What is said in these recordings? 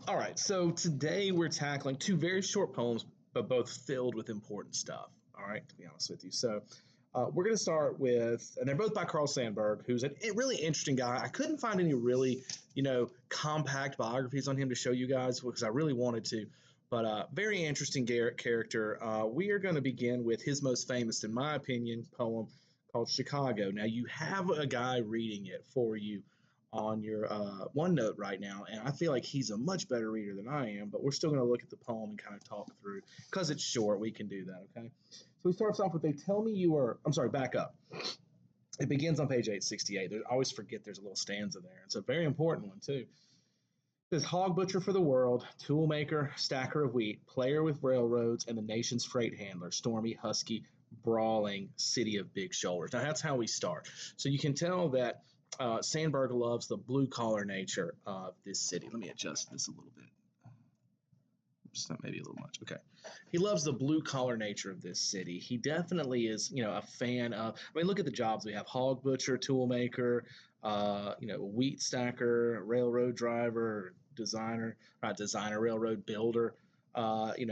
All right, so today we're tackling two very short poems, but both filled with important stuff. All right, to be honest with you. We're going to start with, and they're both by Carl Sandburg, who's a really interesting guy. I couldn't find any really, compact biographies on him to show you guys because I really wanted to. But very interesting character. We are going to begin with his most famous, in my opinion, poem called Chicago. Now, you have a guy reading it for you on your OneNote right now, and I feel like he's a much better reader than I am, but we're still going to look at the poem and kind of talk through. Because it's short, we can do that, okay? So he starts off with, they tell me you are, I'm sorry, back up. It begins on page 868. I always forget there's a little stanza there. It's a very important one, too. It says, hog butcher for the world, tool maker, stacker of wheat, player with railroads, and the nation's freight handler, stormy, husky, brawling, city of big shoulders. Now, that's how we start. So you can tell that Sandburg loves the blue collar nature of this city. Let me adjust this a little bit. Oops, that may be a little much. Okay. He loves the blue collar nature of this city. He definitely is, a fan of. I mean, look at the jobs we have: hog butcher, tool maker, wheat stacker, railroad driver, designer, railroad builder.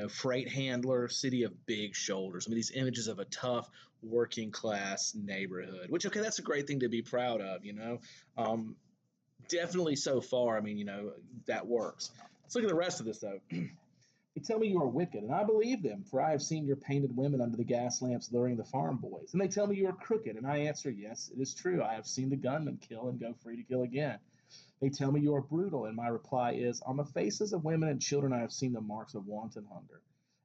Freight handler, city of big shoulders. I mean, these images of a tough working class neighborhood, which, okay, that's a great thing to be proud of, definitely so far. I mean, that works. Let's look at the rest of this, though. They tell me you are wicked, and I believe them, for I have seen your painted women under the gas lamps luring the farm boys. And they tell me you are crooked, and I answer, yes, it is true. I have seen the gunman kill and go free to kill again. They tell me you are brutal, and my reply is, on the faces of women and children I have seen the marks of want and hunger.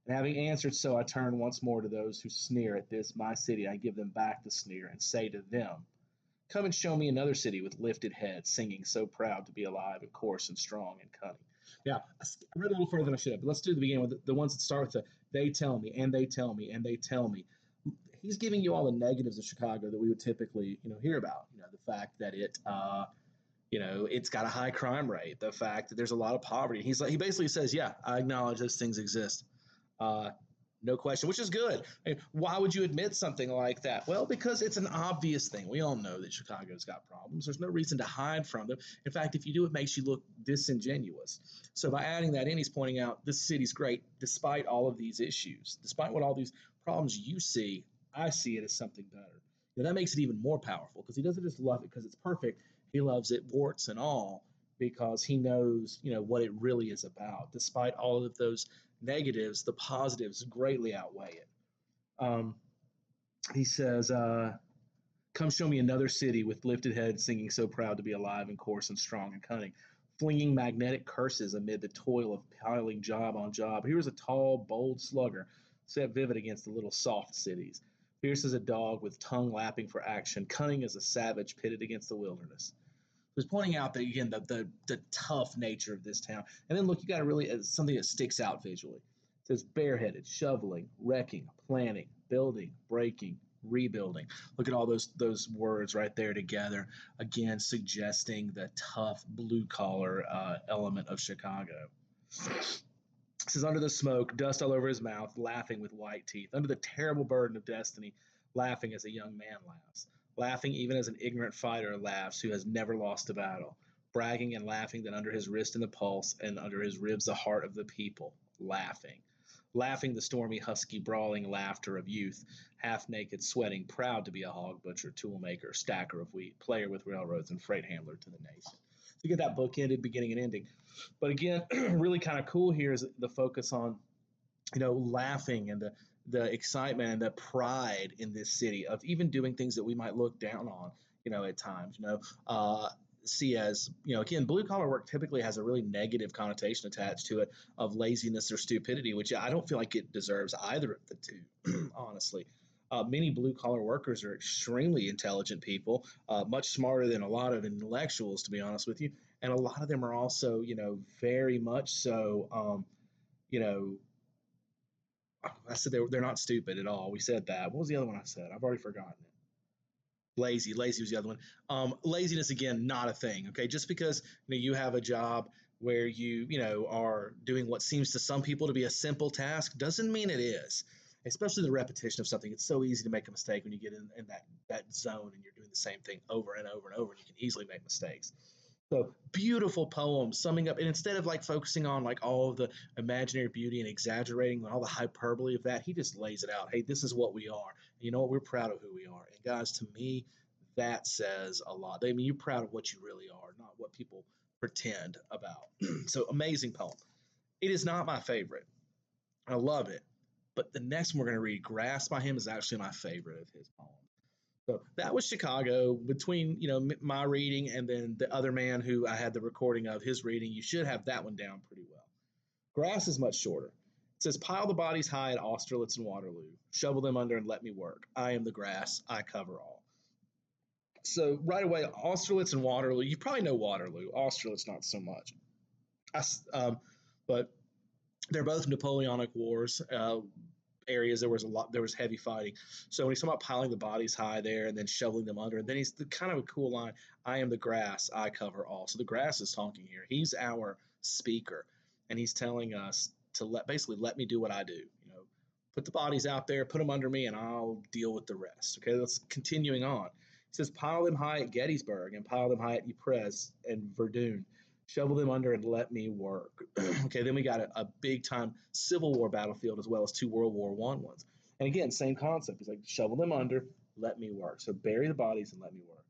And having answered so, I turn once more to those who sneer at this, my city. I give them back the sneer and say to them, come and show me another city with lifted heads, singing so proud to be alive and coarse and strong and cunning. Now, I read a little further than I should have, but let's do the beginning with the ones that start with the they tell me, and they tell me, and they tell me. He's giving you all the negatives of Chicago that we would typically, hear about. The fact that it's got a high crime rate, the fact that there's a lot of poverty. He basically says, yeah, I acknowledge those things exist. No question, which is good. I mean, why would you admit something like that? Well, because it's an obvious thing. We all know that Chicago's got problems. There's no reason to hide from them. In fact, if you do, it makes you look disingenuous. So by adding that in, he's pointing out this city's great despite all of these issues. Despite what all these problems you see, I see it as something better. That makes it even more powerful because he doesn't just love it because it's perfect. He loves it, warts and all, because he knows, what it really is about. Despite all of those negatives, the positives greatly outweigh it. He says, come show me another city with lifted heads, singing so proud to be alive and coarse and strong and cunning, flinging magnetic curses amid the toil of piling job on job. Here's a tall, bold slugger set vivid against the little soft cities, fierce as a dog with tongue lapping for action, cunning as a savage pitted against the wilderness. He's pointing out that, again, the tough nature of this town. And then look, you got to really something that sticks out visually. It says bareheaded, shoveling, wrecking, planning, building, breaking, rebuilding. Look at all those words right there together, again suggesting the tough blue collar element of Chicago. It says under the smoke, dust all over his mouth, laughing with white teeth, under the terrible burden of destiny, laughing as a young man laughs, laughing even as an ignorant fighter laughs who has never lost a battle, bragging and laughing that under his wrist and the pulse and under his ribs the heart of the people, laughing the stormy, husky, brawling laughter of youth, half naked, sweating, proud to be a hog butcher, tool maker, stacker of wheat, player with railroads, and freight handler to the nation. So you get that book ended, beginning and ending. But again, really kind of cool here is the focus on, laughing and the excitement and the pride in this city of even doing things that we might look down on, at times, see as, again, blue collar work typically has a really negative connotation attached to it of laziness or stupidity, which I don't feel like it deserves either of the two, honestly. Many blue collar workers are extremely intelligent people, much smarter than a lot of intellectuals, to be honest with you. And a lot of them are also, very much so, I said they're not stupid at all. We said that. What was the other one I said? I've already forgotten it. Lazy was the other one. Laziness, again, not a thing. Okay, just because you have a job where you are doing what seems to some people to be a simple task doesn't mean it is. Especially the repetition of something. It's so easy to make a mistake when you get in that zone and you're doing the same thing over and over and over, and you can easily make mistakes. So beautiful poem summing up, and instead of like focusing on like all of the imaginary beauty and exaggerating all the hyperbole of that, he just lays it out. Hey, this is what we are. And you know what? We're proud of who we are. And guys, to me, that says a lot. I mean, you're proud of what you really are, not what people pretend about. So amazing poem. It is not my favorite. I love it. But the next one we're going to read, Grass by him, is actually my favorite of his poems. So that was Chicago. Between my reading and then the other man who I had the recording of his reading, you should have that one down pretty well. Grass is much shorter. It says, "Pile the bodies high at Austerlitz and Waterloo. Shovel them under and let me work. I am the grass. I cover all." So right away, Austerlitz and Waterloo. You probably know Waterloo. Austerlitz, not so much. I, but they're both Napoleonic Wars. Areas there was heavy fighting. So when he's talking about piling the bodies high there and then shoveling them under, and then he's kind of a cool line, "I am the grass, I cover all." So the grass is talking here. He's our speaker, and he's telling us to basically let me do what I do. Put the bodies out there, put them under me, and I'll deal with the rest. Okay, let's continuing on. He says, "Pile them high at Gettysburg and pile them high at Ypres and Verdun. Shovel them under and let me work." Okay, then we got a big time Civil War battlefield as well as two World War I ones. And again, same concept. He's like, shovel them under, let me work. So bury the bodies and let me work.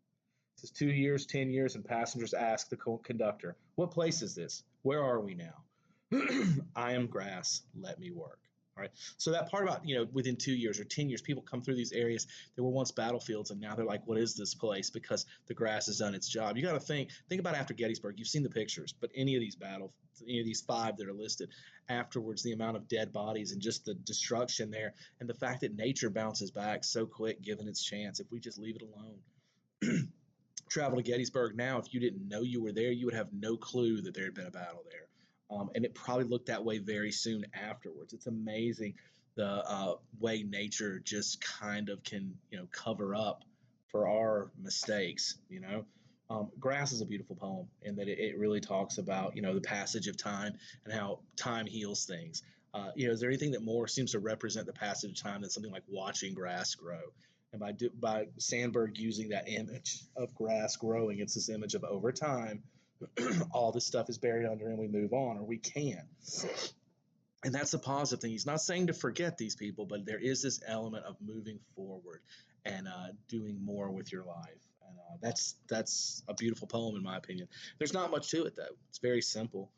It says 2 years, 10 years, and passengers ask the conductor, "What place is this? Where are we now?" "I am grass, let me work." All right. So that part about, within 2 years or 10 years, people come through these areas that were once battlefields and now they're like, what is this place? Because the grass has done its job. You got to think about after Gettysburg. You've seen the pictures, but any of these any of these five that are listed afterwards, the amount of dead bodies and just the destruction there and the fact that nature bounces back so quick given its chance if we just leave it alone. Travel to Gettysburg now, if you didn't know you were there, you would have no clue that there had been a battle there. And it probably looked that way very soon afterwards. It's amazing the way nature just kind of can, cover up for our mistakes. Grass is a beautiful poem in that it really talks about, the passage of time and how time heals things. Is there anything that more seems to represent the passage of time than something like watching grass grow? And by Sandburg using that image of grass growing, it's this image of over time, all this stuff is buried under and we move on, or we can. And that's a positive thing. He's not saying to forget these people, but there is this element of moving forward and doing more with your life. And that's a beautiful poem, in my opinion. There's not much to it, though. It's very simple.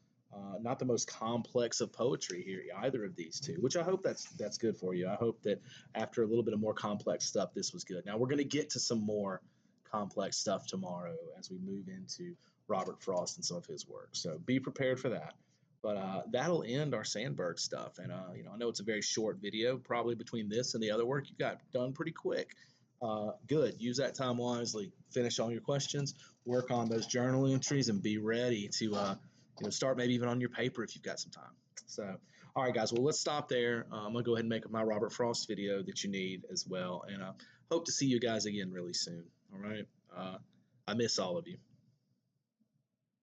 Not the most complex of poetry here, either of these two, which I hope that's good for you. I hope that after a little bit of more complex stuff, this was good. Now we're going to get to some more complex stuff tomorrow as we move into Robert Frost and some of his work. So be prepared for that. But that'll end our Sandburg stuff. And, I know it's a very short video, probably between this and the other work you got done pretty quick. Good. Use that time wisely. Finish all your questions, work on those journal entries, and be ready to start maybe even on your paper if you've got some time. So, all right, guys. Well, let's stop there. I'm going to go ahead and make my Robert Frost video that you need as well. And hope to see you guys again really soon. All right. I miss all of you.